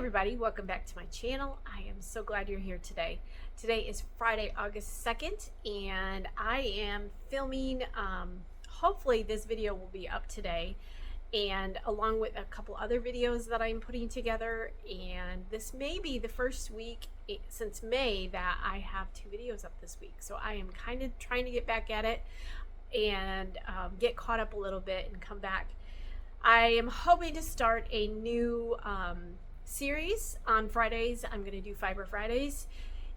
everybody, welcome back to my channel. I am so glad you're here today. Today is Friday, August 2nd, and I am filming, hopefully this video will be up today, and along with a couple other videos that I'm putting together, and this may be the first week since May that I have 2 videos up this week. So I am kind of trying to get back at it and get caught up a little bit and come back. I am hoping to start a new series on Fridays. I'm going to do Fiber Fridays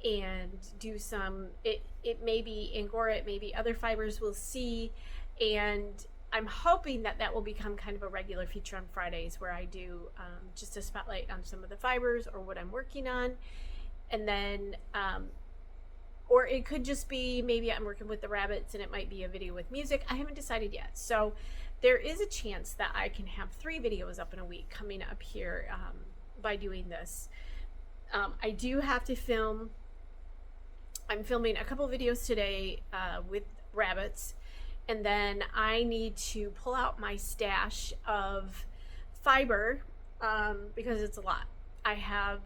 and do some, it may be Angora, it may be other fibers, we'll see. And I'm hoping that that will become kind of a regular feature on Fridays where I do just a spotlight on some of the fibers or what I'm working on. And then, or it could just be maybe I'm working with the rabbits and it might be a video with music. I haven't decided yet. So there is a chance that I can have 3 videos up in a week coming up here by doing this. I do have to film, I'm filming a couple videos today with rabbits, and then I need to pull out my stash of fiber because it's a lot. I have,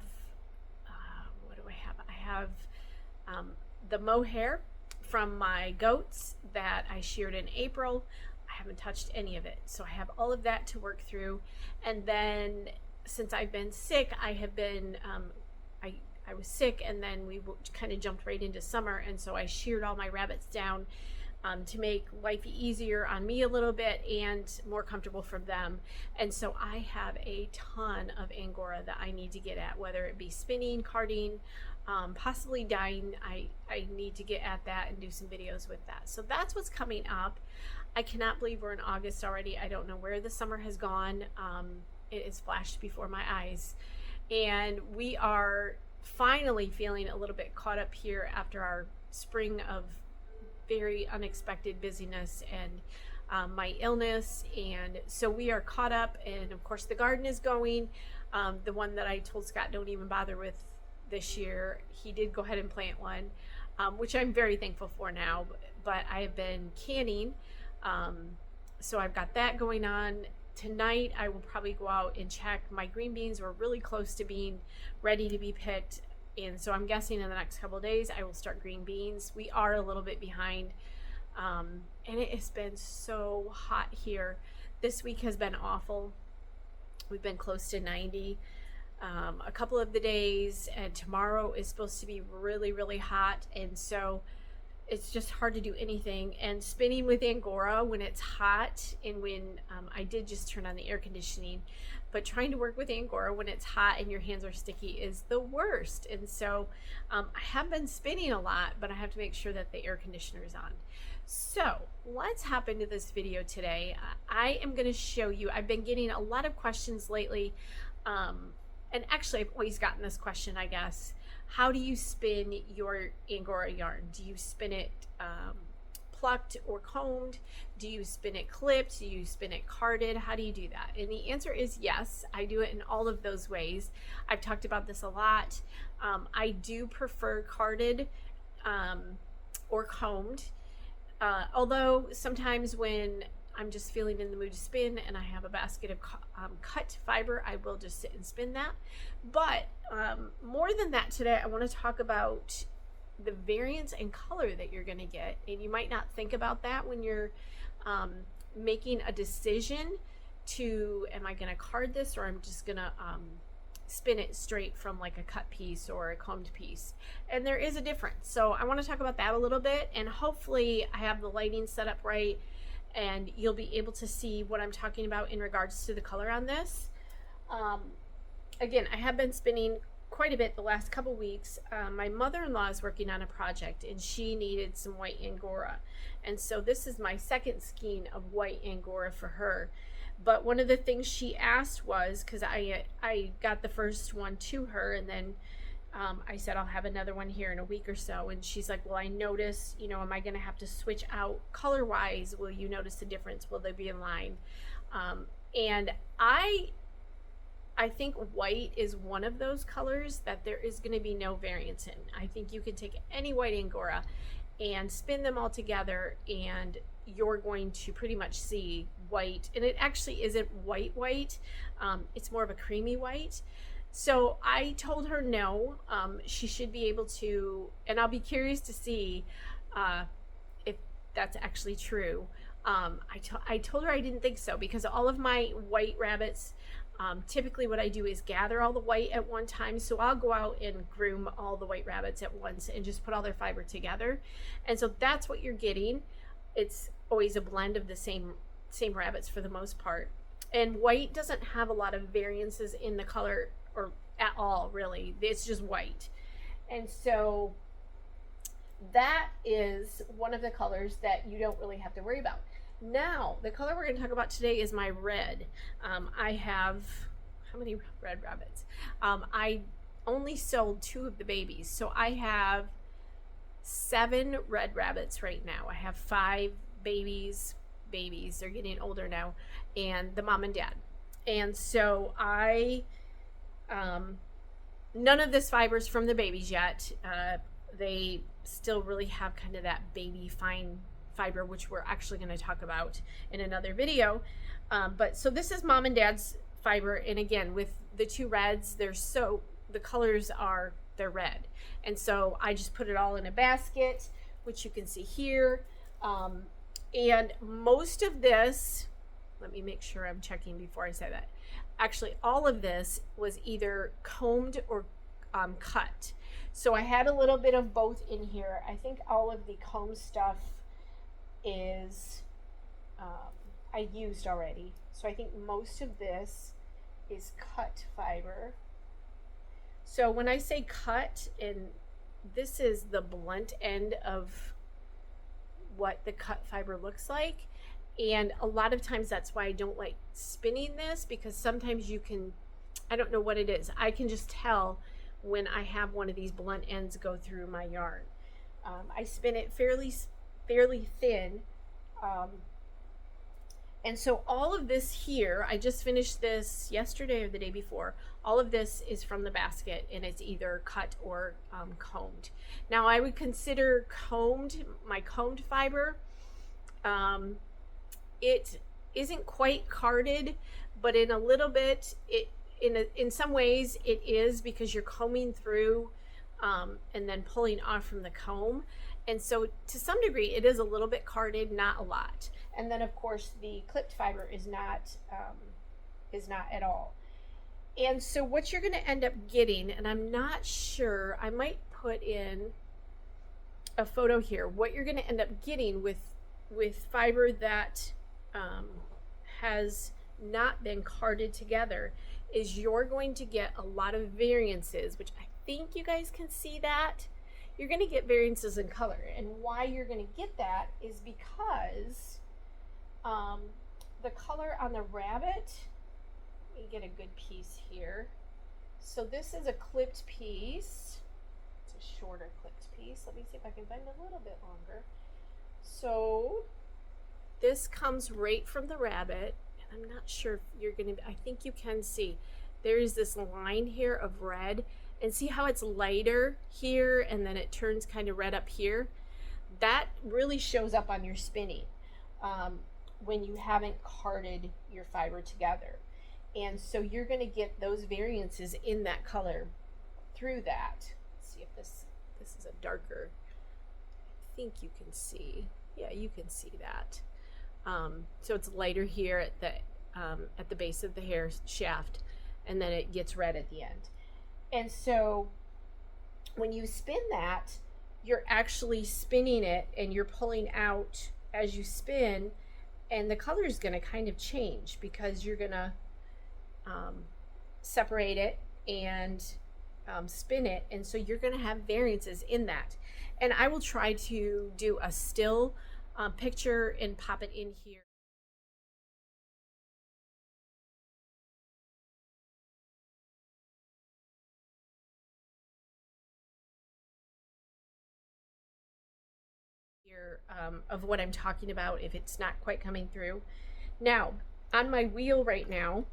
what do I have? I have the mohair from my goats that I sheared in April. I haven't touched any of it. So I have all of that to work through. And then since I've been sick, I have been, I was sick, and then we kind of jumped right into summer. And so I sheared all my rabbits down to make life easier on me a little bit and more comfortable for them. And so I have a ton of Angora that I need to get at, whether it be spinning, carding, possibly dyeing. I need to get at that and do some videos with that. So that's what's coming up. I cannot believe we're in August already. I don't know where the summer has gone. It has flashed before my eyes. And we are finally feeling a little bit caught up here after our spring of very unexpected busyness and my illness. And so we are caught up, and of course the garden is going. The one that I told Scott don't even bother with this year, he did go ahead and plant one, which I'm very thankful for now, but I have been canning. So I've got that going on. Tonight I will probably go out and check. My green beans were really close to being ready to be picked, and so I'm guessing in the next couple of days I will start green beans. We are a little bit behind, and it has been so hot here. This week has been awful. We've been close to 90 a couple of the days, and tomorrow is supposed to be really, really hot, and so it's just hard to do anything. And spinning with Angora when it's hot, and when I did just turn on the air conditioning, but trying to work with Angora when it's hot and your hands are sticky is the worst. And so I have been spinning a lot, but I have to make sure that the air conditioner is on. So let's hop into this video today. I am going to show you, I've been getting a lot of questions lately, and actually I've always gotten this question, I guess. How do you spin your Angora yarn? Do you spin it plucked or combed? Do you spin it clipped? Do you spin it carded? How do you do that? And the answer is yes, I do it in all of those ways. I've talked about this a lot. I do prefer carded or combed, although sometimes when I'm just feeling in the mood to spin and I have a basket of cut fiber, I will just sit and spin that. But more than that, today I want to talk about the variance in color that you're going to get. And you might not think about that when you're making a decision to, am I going to card this, or I'm just going to spin it straight from like a cut piece or a combed piece. And there is a difference. So I want to talk about that a little bit, and hopefully I have the lighting set up right and you'll be able to see what I'm talking about in regards to the color on this. Again, I have been spinning quite a bit the last couple weeks. My mother-in-law is working on a project, and she needed some white Angora. And so this is my second skein of white Angora for her. But one of the things she asked was, because I got the first one to her, and then I said I'll have another one here in a week or so, and she's like, well, I notice, you know, am I going to have to switch out color wise? Will you notice a difference? Will they be in line? And I think white is one of those colors that there is going to be no variance in. I think you can take any white Angora and spin them all together, and you're going to pretty much see white. And it actually isn't white, it's more of a creamy white. So I told her no. She should be able to, and I'll be curious to see uh, if that's actually true. I told her I didn't think so because all of my white rabbits, typically what I do is gather all the white at one time. So I'll go out and groom all the white rabbits at once and just put all their fiber together. And so that's what you're getting. It's always a blend of the same rabbits for the most part. And white doesn't have a lot of variances in the color or at all, really. It's just white. And so that is one of the colors that you don't really have to worry about. Now, the color we're going to talk about today is my red. I have, how many red rabbits? I only sold 2 of the babies. So I have 7 red rabbits right now. I have 5 babies. They're getting older now, and the mom and dad. And so none of this fiber's from the babies yet. They still really have kind of that baby fine fiber, which we're actually going to talk about in another video. But so this is mom and dad's fiber, and again, with the 2 reds, the colors are, they're red. And so I just put it all in a basket, which you can see here. And most of this, let me make sure I'm checking before I say that. Actually, all of this was either combed or cut. So I had a little bit of both in here. I think all of the comb stuff is I used already. So I think most of this is cut fiber. So when I say cut, and this is the blunt end of what the cut fiber looks like, and a lot of times that's why I don't like spinning this, because sometimes you can, I don't know what it is, I can just tell when I have one of these blunt ends go through my yarn. I spin it fairly thin, and so all of this here, I just finished this yesterday or the day before. All of this is from the basket, and it's either cut or combed. Now I would consider my combed fiber. It isn't quite carded, but in a little bit, in some ways it is, because you're combing through and then pulling off from the comb. And so to some degree it is a little bit carded, not a lot. And then of course the clipped fiber is not at all. And so what you're going to end up getting, and I'm not sure, I might put in a photo here, what you're going to end up getting with fiber that has not been carded together, is you're going to get a lot of variances, which I think you guys can see that. You're going to get variances in color, and why you're going to get that is because the color on the rabbit, let me get a good piece here. So this is a clipped piece. It's a shorter clipped piece. Let me see if I can find a little bit longer. So this comes right from the rabbit, and I'm not sure if you're going to, I think you can see there's this line here of red, and see how it's lighter here and then it turns kind of red up here. That really shows up on your spinning when you haven't carded your fiber together. And so you're going to get those variances in that color through that. Let's see if this is a darker, I think you can see, yeah, you can see that. So it's lighter here at the base of the hair shaft, and then it gets red at the end. And so when you spin that, you're actually spinning it and you're pulling out as you spin, and the color is going to kind of change because you're going to separate it and spin it, and so you're going to have variances in that. And I will try to do a still picture and pop it in here. Of what I'm talking about if it's not quite coming through. Now, on my wheel right now,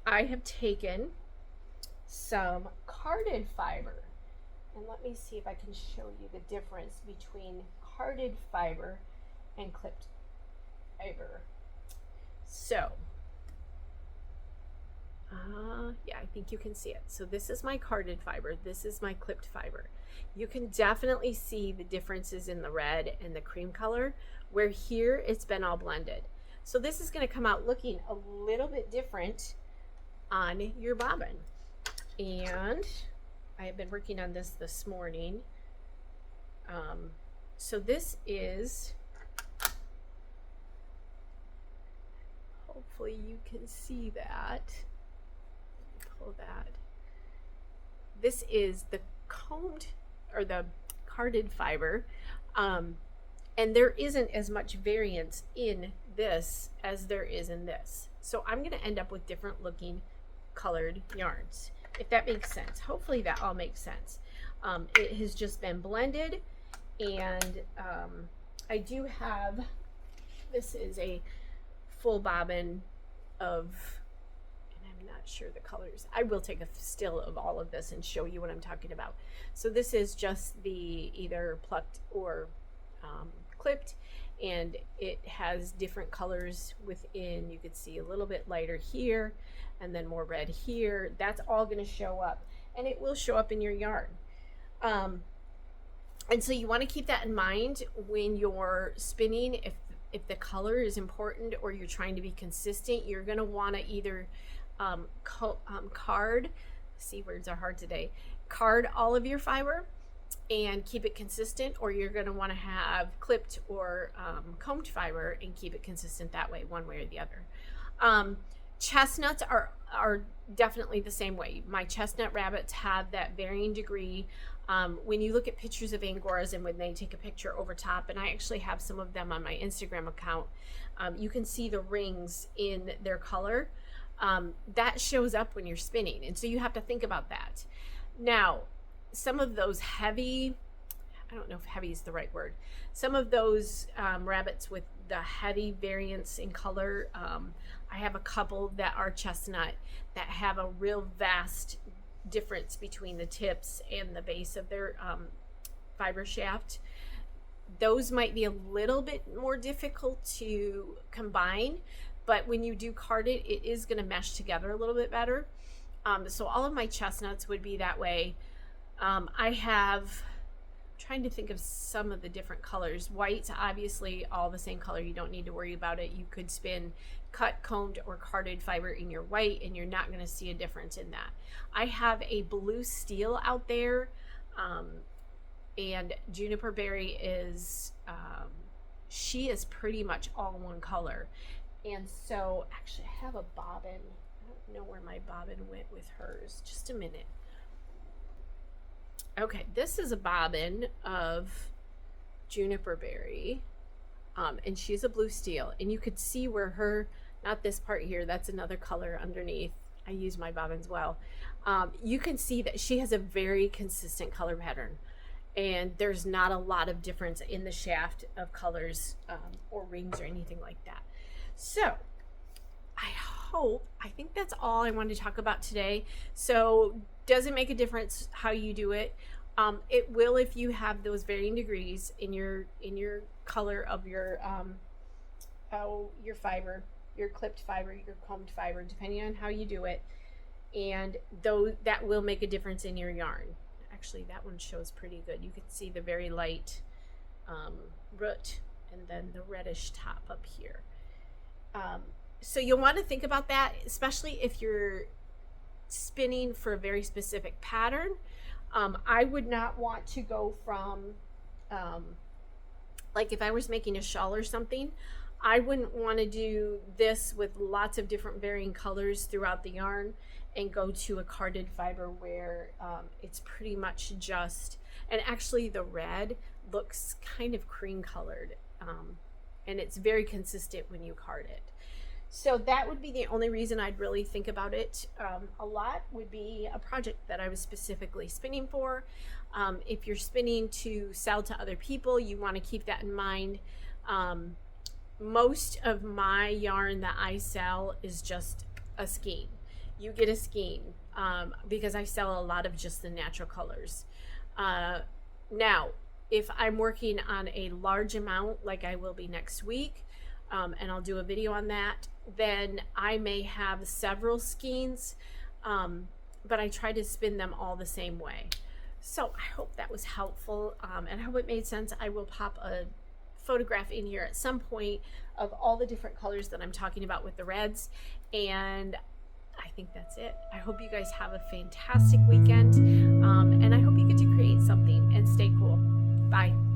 I have taken some carded fiber, and let me see if I can show you the difference between carded fiber and clipped fiber. So Yeah, I think you can see it. So this is my carded fiber. This is my clipped fiber. You can definitely see the differences in the red and the cream color, where here it's been all blended. So this is going to come out looking a little bit different on your bobbin. And I have been working on this morning. So this is, hopefully you can see that. Pull that. This is the combed or the carded fiber, and there isn't as much variance in this as there is in this. So I'm going to end up with different looking colored yarns, if that makes sense. Hopefully that all makes sense. It has just been blended, and I do have, this is a full bobbin of, not sure the colors. I will take a still of all of this and show you what I'm talking about. So this is just the either plucked or clipped, and it has different colors within. You could see a little bit lighter here and then more red here. That's all going to show up, and it will show up in your yarn. And so you want to keep that in mind when you're spinning. If the color is important or you're trying to be consistent, you're going to want to either card, see, words are hard today, card all of your fiber and keep it consistent, or you're going to want to have clipped or combed fiber and keep it consistent that way, one way or the other. Chestnuts are definitely the same way. My chestnut rabbits have that varying degree. When you look at pictures of Angoras and when they take a picture over top, and I actually have some of them on my Instagram account, you can see the rings in their color. That shows up when you're spinning, and so you have to think about that. Now, some of those heavy, I don't know if heavy is the right word, some of those rabbits with the heavy variance in color, I have a couple that are chestnut that have a real vast difference between the tips and the base of their fiber shaft. Those might be a little bit more difficult to combine, but when you do card it, it is going to mesh together a little bit better. So all of my chestnuts would be that way. I have, trying to think of some of the different colors. White's obviously all the same color. You don't need to worry about it. You could spin cut, combed, or carded fiber in your white, and you're not going to see a difference in that. I have a blue steel out there, and Juniper Berry is, she is pretty much all one color. And so, actually, I have a bobbin. I don't know where my bobbin went with hers. Just a minute. Okay, this is a bobbin of Juniper Berry, and she's a blue steel. And you could see where her, not this part here, that's another color underneath. I use my bobbins well. You can see that she has a very consistent color pattern, and there's not a lot of difference in the shaft of colors or rings or anything like that. So I think that's all I wanted to talk about today. So does it make a difference how you do it? It will if you have those varying degrees in your color of your fiber, your clipped fiber, your combed fiber, depending on how you do it. And though that will make a difference in your yarn. Actually, that one shows pretty good. You can see the very light root and then the reddish top up here. So you'll want to think about that, especially if you're spinning for a very specific pattern. I would not want to go from, like if I was making a shawl or something, I wouldn't want to do this with lots of different varying colors throughout the yarn and go to a carded fiber where it's pretty much just, and actually the red looks kind of cream colored, and it's very consistent when you card it. So that would be the only reason I'd really think about it a lot, would be a project that I was specifically spinning for. If you're spinning to sell to other people, you want to keep that in mind. Most of my yarn that I sell is just a skein. You get a skein because I sell a lot of just the natural colors. Now, if I'm working on a large amount, like I will be next week, and I'll do a video on that, then I may have several skeins, but I try to spin them all the same way. So I hope that was helpful, and I hope it made sense. I will pop a photograph in here at some point of all the different colors that I'm talking about with the reds, and I think that's it. I hope you guys have a fantastic weekend, and I hope you get to create something and stay cool. Bye.